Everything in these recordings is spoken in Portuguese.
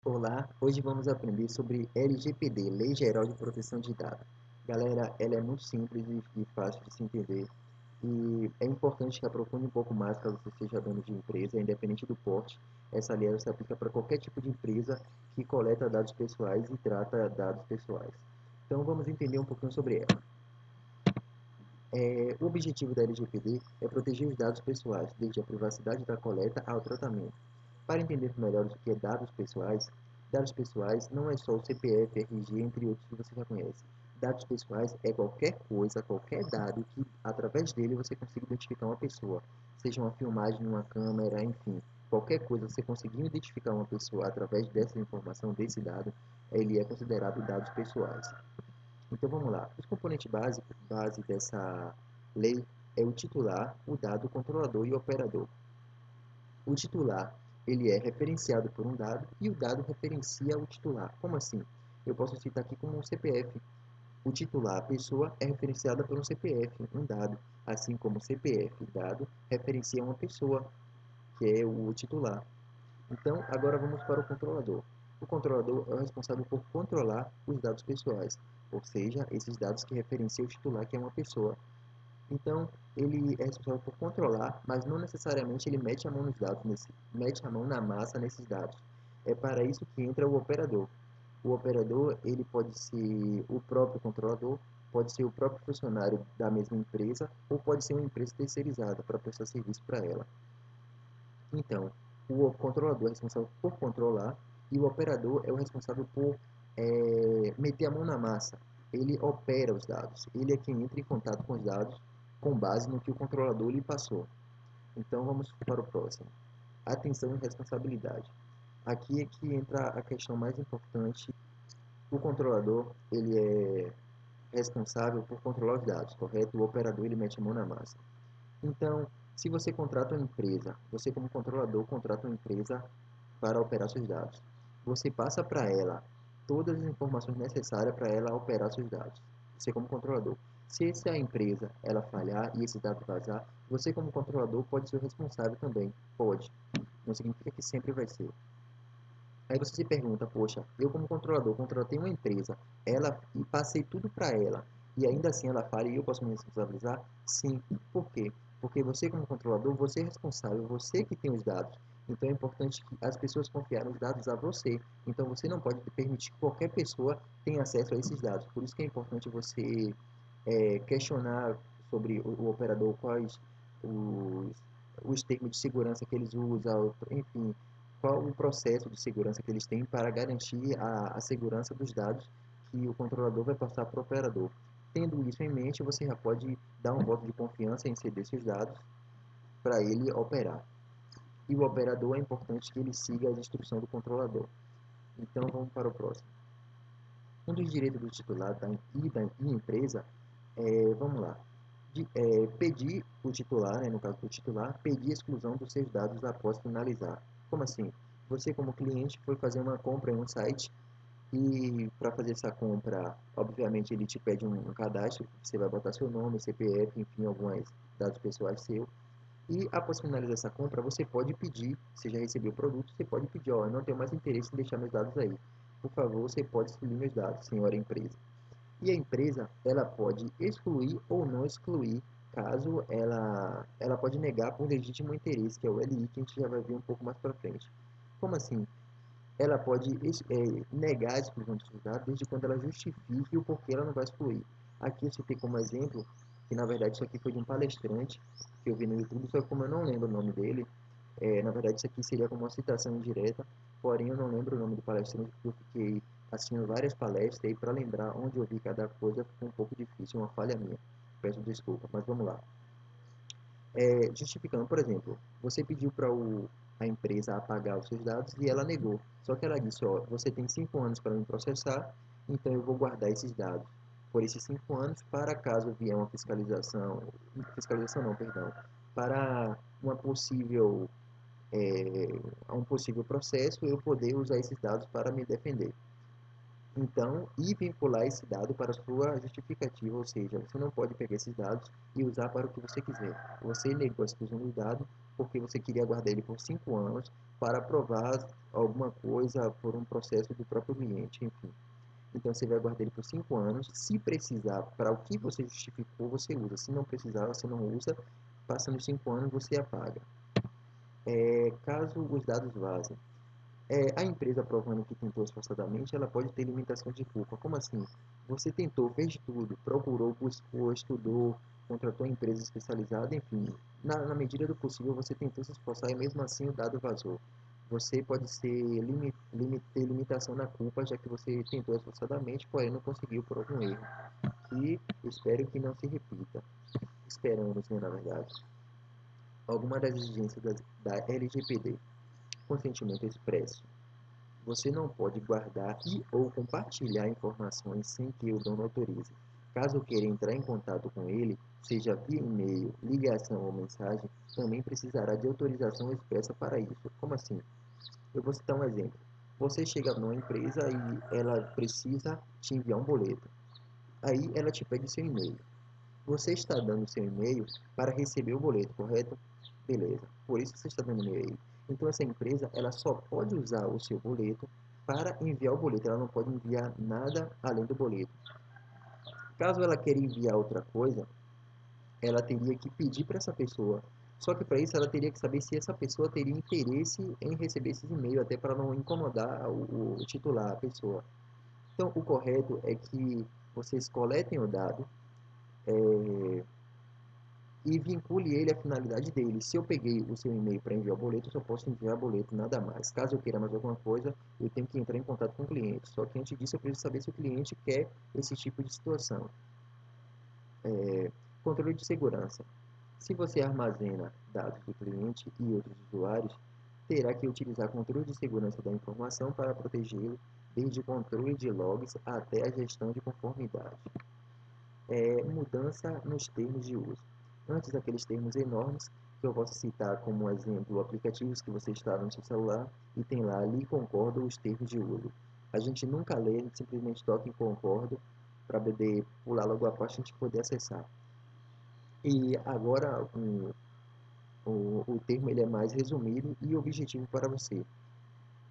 Olá, hoje vamos aprender sobre LGPD, Lei Geral de Proteção de Dados. Galera, ela é muito simples e fácil de se entender e é importante que aprofunde um pouco mais caso você seja dono de empresa, independente do porte. Essa lei ela se aplica para qualquer tipo de empresa que coleta dados pessoais e trata dados pessoais. Então vamos entender um pouquinho sobre ela. O objetivo da LGPD é proteger os dados pessoais, desde a privacidade da coleta ao tratamento. Para entender melhor o que é dados pessoais não é só o CPF, RG, entre outros que você já conhece. Dados pessoais é qualquer coisa, qualquer dado que, através dele, você consiga identificar uma pessoa. Seja uma filmagem, uma câmera, enfim. Qualquer coisa, você conseguir identificar uma pessoa através dessa informação, desse dado, ele é considerado dados pessoais. Então vamos lá. Os componentes base dessa lei é o titular, o dado, o controlador e o operador. O titular, ele é referenciado por um dado e o dado referencia o titular. Como assim? Eu posso citar aqui como um CPF. O titular, a pessoa, é referenciada por um CPF, um dado, assim como o CPF, dado, referencia uma pessoa, que é o titular. Então, agora vamos para o controlador. O controlador é o responsável por controlar os dados pessoais, ou seja, esses dados que referenciam o titular, que é uma pessoa. Então, ele é responsável por controlar, mas não necessariamente ele mete a mão nos dados, mete a mão na massa nesses dados. É para isso que entra o operador. O operador, ele pode ser o próprio controlador, pode ser o próprio funcionário da mesma empresa, ou pode ser uma empresa terceirizada para prestar serviço para ela. Então, o controlador é responsável por controlar e o operador é o responsável por meter a mão na massa. Ele opera os dados. Ele é quem entra em contato com os dados com base no que o controlador lhe passou. Então, vamos para o próximo. Atenção e responsabilidade. Aqui é que entra a questão mais importante. O controlador, ele é responsável por controlar os dados, correto? O operador, ele mete a mão na massa. Então, se você contrata uma empresa, você como controlador contrata uma empresa para operar seus dados. Você passa para ela todas as informações necessárias para ela operar seus dados. Você como controlador. Se essa empresa ela falhar e esse dado vazar, você como controlador pode ser o responsável também. Pode. Não significa que sempre vai ser. Aí você se pergunta, poxa, eu como controlador contratei uma empresa, ela e passei tudo para ela, e ainda assim ela falha e eu posso me responsabilizar? Sim. Por quê? Porque você como controlador, você é responsável, você que tem os dados. Então é importante que as pessoas confiarem os dados a você. Então você não pode permitir que qualquer pessoa tenha acesso a esses dados. Por isso que é importante você questionar sobre o operador, quais os, os termos de segurança que eles usam, enfim, qual o processo de segurança que eles têm para garantir a segurança dos dados que o controlador vai passar para o operador. Tendo isso em mente, você já pode dar um voto de confiança em ceder seus dados para ele operar. E o operador é importante que ele siga as instruções do controlador. Então vamos para o próximo. Um dos direitos do titular da empresa vamos lá, pedir o titular, né, no caso do titular, pedir a exclusão dos seus dados após finalizar. Como assim? Você como cliente foi fazer uma compra em um site e para fazer essa compra, obviamente ele te pede um cadastro, você vai botar seu nome, CPF, enfim, alguns dados pessoais seus. E após finalizar essa compra, você pode pedir, você já recebeu o produto, você pode pedir, ó, eu não tenho mais interesse em deixar meus dados aí. Por favor, você pode excluir meus dados, senhora empresa. E a empresa, ela pode excluir ou não excluir, caso ela pode negar por legítimo interesse, que é o LI, que a gente já vai ver um pouco mais para frente. Como assim? Ela pode negar a exclusão dos dados desde quando ela justifique o porquê ela não vai excluir. Aqui eu citei como exemplo, que na verdade isso aqui foi de um palestrante que eu vi no YouTube, só que como eu não lembro o nome dele, na verdade isso aqui seria como uma citação indireta, porém eu não lembro o nome do palestrante porque eu fiquei assistindo várias palestras e para lembrar onde eu vi cada coisa ficou um pouco difícil, uma falha minha. Peço desculpa, mas vamos lá. Justificando, por exemplo, você pediu para a empresa apagar os seus dados e ela negou. Só que ela disse, ó, você tem 5 anos para me processar, então eu vou guardar esses dados por esses 5 anos para caso vier uma fiscalização não, perdão, para uma possível, um possível processo, eu poder usar esses dados para me defender. Então, e vincular esse dado para a sua justificativa, ou seja, você não pode pegar esses dados e usar para o que você quiser. Você negou a exclusão do dado porque você queria guardar ele por 5 anos para provar alguma coisa por um processo do próprio cliente, enfim. Então, você vai guardar ele por 5 anos. Se precisar, para o que você justificou, você usa. Se não precisar, você não usa. Passando os 5 anos, você apaga. Caso os dados vazem, a empresa provando que tentou esforçadamente, ela pode ter limitação de culpa. Como assim? Você tentou, fez de tudo, procurou, buscou, estudou, contratou empresa especializada, enfim. Na medida do possível, você tentou se esforçar e mesmo assim o dado vazou. Você pode ter limitação na culpa, já que você tentou esforçadamente, porém não conseguiu por algum erro. E espero que não se repita. Esperamos, né, na verdade. Alguma das exigências da LGPD. Consentimento expresso. Você não pode guardar e ou compartilhar informações sem que o dono autorize. Caso queira entrar em contato com ele, seja via e-mail, ligação ou mensagem, também precisará de autorização expressa para isso. Como assim? Eu vou citar um exemplo. Você chega numa empresa e ela precisa te enviar um boleto. Aí ela te pede seu e-mail. Você está dando seu e-mail para receber o boleto, correto? Beleza. Por isso você está dando e-mail. Então essa empresa ela só pode usar o seu boleto para enviar o boleto. Ela não pode enviar nada além do boleto. Caso ela queira enviar outra coisa, ela teria que pedir para essa pessoa. Só que para isso ela teria que saber se essa pessoa teria interesse em receber esses e-mails, até para não incomodar o titular, a pessoa. Então o correto é que vocês coletem o dado, é, e vincule ele à finalidade dele. Se eu peguei o seu e-mail para enviar o boleto, eu só posso enviar boleto, nada mais. Caso eu queira mais alguma coisa, eu tenho que entrar em contato com o cliente. Só que antes disso, eu preciso saber se o cliente quer esse tipo de situação. Controle de segurança. Se você armazena dados do cliente e outros usuários, terá que utilizar controle de segurança da informação para protegê-lo, desde controle de logs até a gestão de conformidade. Mudança nos termos de uso. Antes aqueles termos enormes, que eu posso citar como exemplo aplicativos que você instala no seu celular e tem lá ali concordo os termos de uso. A gente nunca lê, a gente simplesmente toca em concordo para poder pular logo a parte e a gente poder acessar. E agora o termo ele é mais resumido e objetivo para você.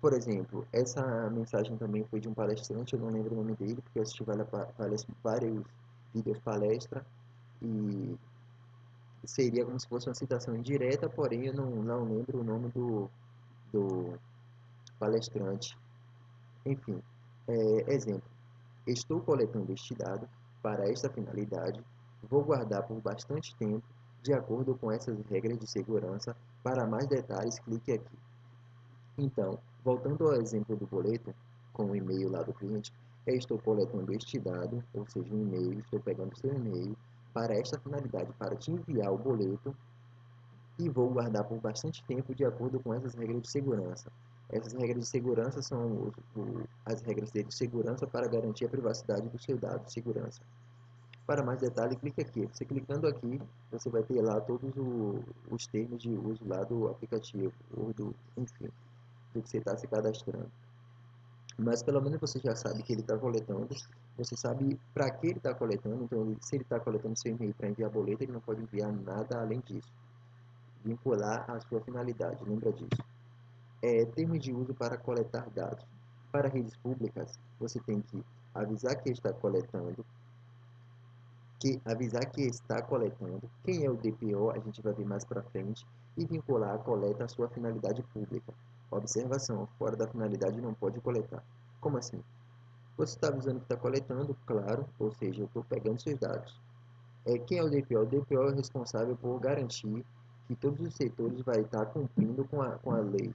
Por exemplo, essa mensagem também foi de um palestrante, eu não lembro o nome dele, porque eu assisti vários vídeos palestra, e seria como se fosse uma citação indireta, porém eu não lembro o nome do palestrante. Enfim, exemplo, estou coletando este dado para esta finalidade, vou guardar por bastante tempo, de acordo com essas regras de segurança. Para mais detalhes, clique aqui. Então, voltando ao exemplo do boleto, com o e-mail lá do cliente, eu estou coletando este dado, ou seja, um e-mail, estou pegando seu e-mail para esta finalidade, para te enviar o boleto e vou guardar por bastante tempo de acordo com essas regras de segurança. Essas regras de segurança são as regras de segurança para garantir a privacidade do seu dado de segurança. Para mais detalhes, clique aqui. Você clicando aqui, você vai ter lá todos os termos de uso lá do aplicativo, ou enfim, do que você está se cadastrando. Mas pelo menos você já sabe que ele está coletando, você sabe para que ele está coletando, então se ele está coletando seu e-mail para enviar boleto, ele não pode enviar nada além disso. Vincular a sua finalidade, lembra disso. Termos de uso para coletar dados. Para redes públicas, você tem que avisar que está coletando, quem é o DPO, a gente vai ver mais para frente, e vincular a coleta à sua finalidade pública. Observação, fora da finalidade não pode coletar. Como assim? Você está avisando que está coletando, claro, ou seja, eu estou pegando seus dados. Quem é o DPO? O DPO é o responsável por garantir que todos os setores vai estar cumprindo com a lei.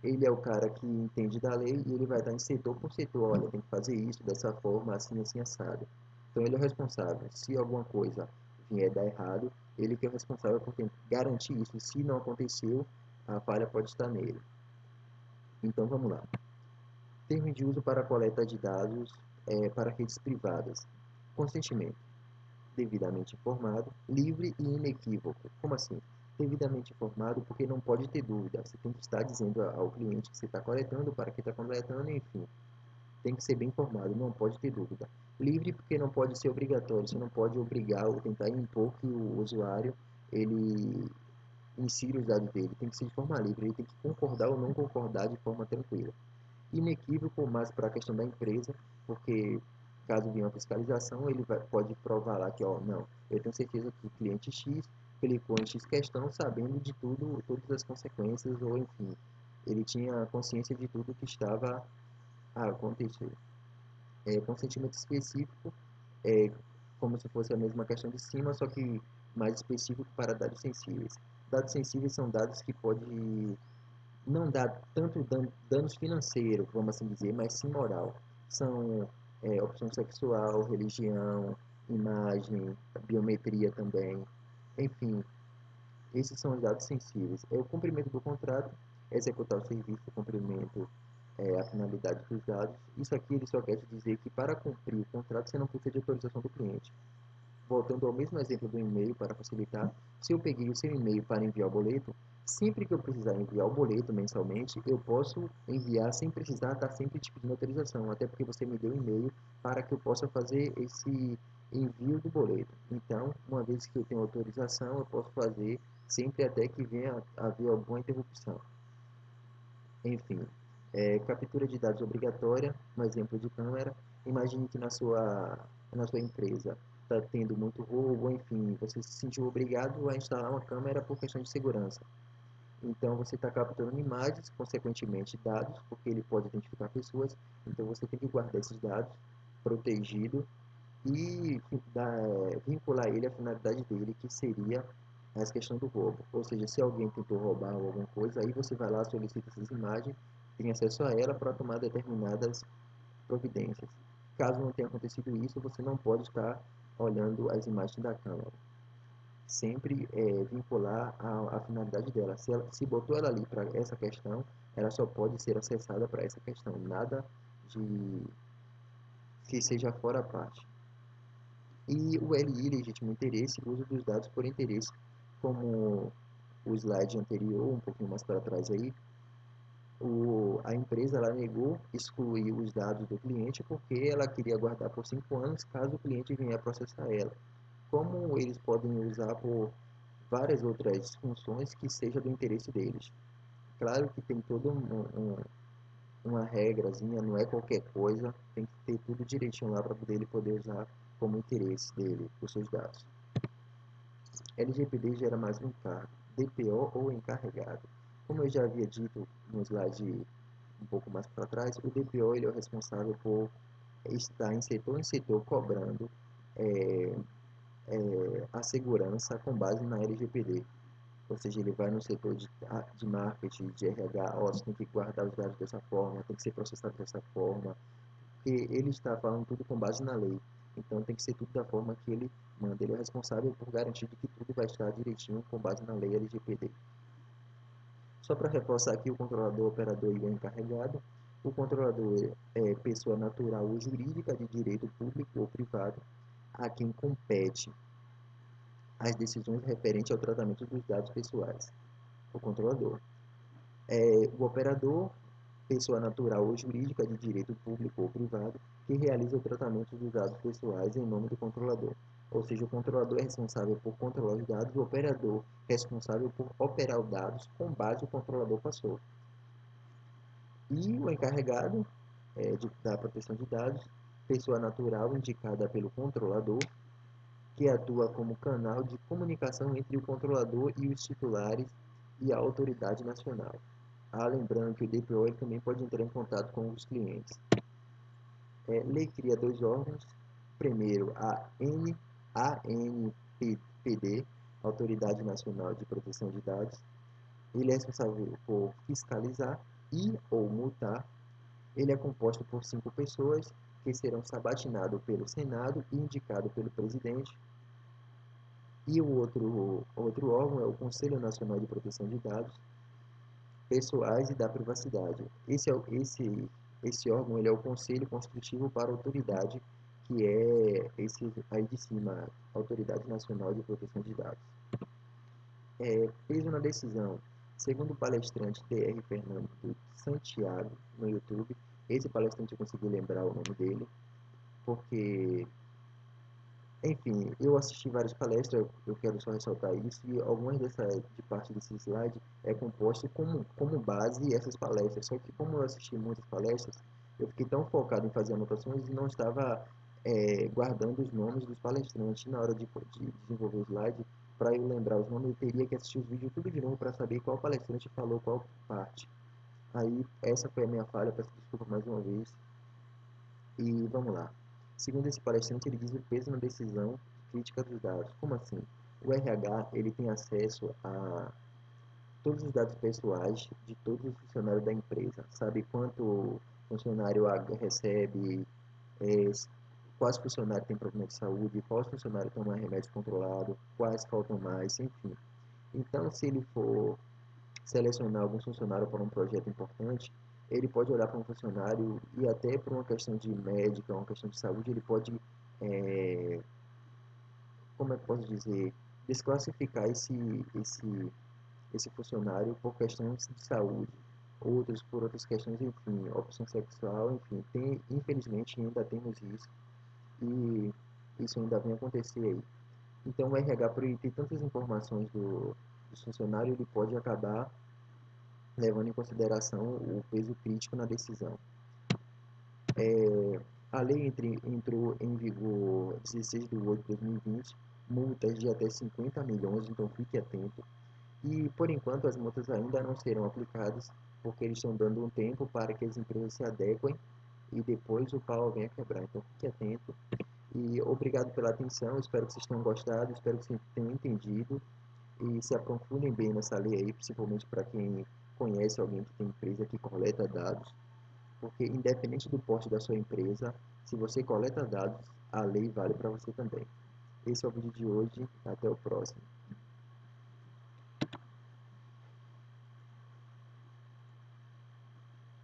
Ele é o cara que entende da lei e ele vai estar em setor por setor. Olha, tem que fazer isso dessa forma, assim, assim, assado. Então ele é o responsável. Se alguma coisa vier dar errado, ele que é o responsável por garantir isso. Se não aconteceu, a falha pode estar nele. Então vamos lá. Termo de uso para coleta de dados para redes privadas. Consentimento. Devidamente informado, livre e inequívoco. Como assim? Devidamente informado porque não pode ter dúvida. Você tem que estar dizendo ao cliente que você está coletando, para que está coletando, enfim. tem que ser bem informado, não pode ter dúvida. Livre porque não pode ser obrigatório, você não pode obrigar ou tentar impor que o usuário ele insira os dados dele, tem que ser de forma livre, ele tem que concordar ou não concordar de forma tranquila. Inequívoco, mas para a questão da empresa, porque caso venha uma fiscalização, ele pode provar lá que, ó, não, eu tenho certeza que o cliente X clicou em X questão sabendo de tudo, todas as consequências, ou enfim, ele tinha consciência de tudo que estava a acontecer. Consentimento específico é como se fosse a mesma questão de cima, só que mais específico para dados sensíveis. Dados sensíveis são dados que podem não dar tanto danos financeiros, vamos assim dizer, mas sim moral. São opção sexual, religião, imagem, biometria também. Enfim, esses são os dados sensíveis. É o cumprimento do contrato, executar o serviço, o cumprimento, a finalidade dos dados. Isso aqui ele só quer te dizer que para cumprir o contrato você não precisa de autorização do cliente. Voltando ao mesmo exemplo do e-mail para facilitar, se eu peguei o seu e-mail para enviar o boleto, sempre que eu precisar enviar o boleto mensalmente, eu posso enviar sem precisar estar sempre te pedindo autorização, até porque você me deu o e-mail para que eu possa fazer esse envio do boleto. Então, uma vez que eu tenho autorização, eu posso fazer sempre até que venha a haver alguma interrupção. Enfim, captura de dados obrigatória, um exemplo de câmera. Imagine que na sua empresa está tendo muito roubo, enfim, você se sentiu obrigado a instalar uma câmera por questão de segurança. Então você está capturando imagens, consequentemente dados, porque ele pode identificar pessoas, então você tem que guardar esses dados protegido e vincular ele à finalidade dele, que seria essa questão do roubo. Ou seja, se alguém tentou roubar ou alguma coisa, aí você vai lá, solicita essas imagens, tem acesso a ela para tomar determinadas providências. Caso não tenha acontecido isso, você não pode estar olhando as imagens da câmera. Sempre vincular a finalidade dela. Se botou ela ali para essa questão, ela só pode ser acessada para essa questão. Nada de que seja fora a parte. E o LI, legítimo interesse, uso dos dados por interesse, como o slide anterior, um pouquinho mais para trás aí, a empresa ela negou excluir os dados do cliente porque ela queria guardar por 5 anos caso o cliente venha processar ela. Como eles podem usar por várias outras funções que seja do interesse deles. Claro que tem toda uma regrazinha, não é qualquer coisa, tem que ter tudo direitinho lá para ele poder usar como interesse dele, os seus dados. LGPD gera mais um cargo, DPO ou encarregado. Como eu já havia dito no slide um pouco mais para trás, o DPO ele é o responsável por estar em setor cobrando é, a segurança com base na LGPD. Ou seja, ele vai no setor de marketing, de RH, ó, você tem que guardar os dados dessa forma, tem que ser processado dessa forma, porque ele está falando tudo com base na lei. Então tem que ser tudo da forma que ele manda. Ele é responsável por garantir que tudo vai estar direitinho com base na lei LGPD. Só para reforçar aqui o controlador, operador e o encarregado. O controlador é pessoa natural ou jurídica de direito público ou privado a quem compete as decisões referentes ao tratamento dos dados pessoais. O controlador. O operador, pessoa natural ou jurídica de direito público ou privado, que realiza o tratamento dos dados pessoais em nome do controlador. Ou seja, o controlador é responsável por controlar os dados, o operador é responsável por operar os dados com base no controlador passou. E o encarregado da proteção de dados, pessoa natural indicada pelo controlador, que atua como canal de comunicação entre o controlador e os titulares e a autoridade nacional. Lembrando que o DPO ele também pode entrar em contato com os clientes. Lei cria dois órgãos. Primeiro, a ANPD, Autoridade Nacional de Proteção de Dados. Ele é responsável por fiscalizar e ou multar. Ele é composto por 5 pessoas que serão sabatinados pelo Senado e indicados pelo presidente. E o outro órgão é o Conselho Nacional de Proteção de Dados Pessoais e da Privacidade. Esse órgão ele é o Conselho Consultivo para a Autoridade, que é esse aí de cima, Autoridade Nacional de Proteção de Dados. Peso na decisão. Segundo o palestrante TR Fernando Santiago, no YouTube, Esse palestrante eu consegui lembrar o nome dele, porque, enfim, eu assisti várias palestras, eu quero só ressaltar isso, e algumas de parte desse slide é composto como base essas palestras. Só que como eu assisti muitas palestras, eu fiquei tão focado em fazer anotações e não estava guardando os nomes dos palestrantes na hora de desenvolver o slide. Para eu lembrar os nomes, eu teria que assistir os vídeos tudo de novo para saber qual palestrante falou qual parte. Aí, essa foi a minha falha, peço desculpa mais uma vez. E vamos lá. Segundo esse palestrante, ele diz o peso na decisão crítica dos dados. Como assim? O RH ele tem acesso a todos os dados pessoais de todos os funcionários da empresa. Sabe quanto o funcionário recebe, é, quais funcionários têm problema de saúde, quais funcionários tomam remédio controlado, quais faltam mais, enfim. Então, se ele for selecionar algum funcionário para um projeto importante, ele pode olhar para um funcionário e até por uma questão de médica, uma questão de saúde, ele pode, é, como é que posso dizer, desclassificar esse funcionário por questões de saúde, outros por outras questões, enfim, opção sexual, enfim, infelizmente ainda temos isso e isso ainda vem acontecer aí. Então o RH, por ele ter tantas informações do funcionário, ele pode acabar levando em consideração o peso crítico na decisão. A lei entrou em vigor 16 de 8 de 2020, multas de até 50 milhões, então fique atento. E, por enquanto, as multas ainda não serão aplicadas, porque eles estão dando um tempo para que as empresas se adequem e depois o pau venha quebrar. Então, fique atento. E obrigado pela atenção, espero que vocês tenham gostado, espero que vocês tenham entendido e se aprofundem bem nessa lei aí, principalmente para quem conhece alguém que tem empresa que coleta dados, porque independente do porte da sua empresa, se você coleta dados, a lei vale para você também. Esse é o vídeo de hoje, até o próximo.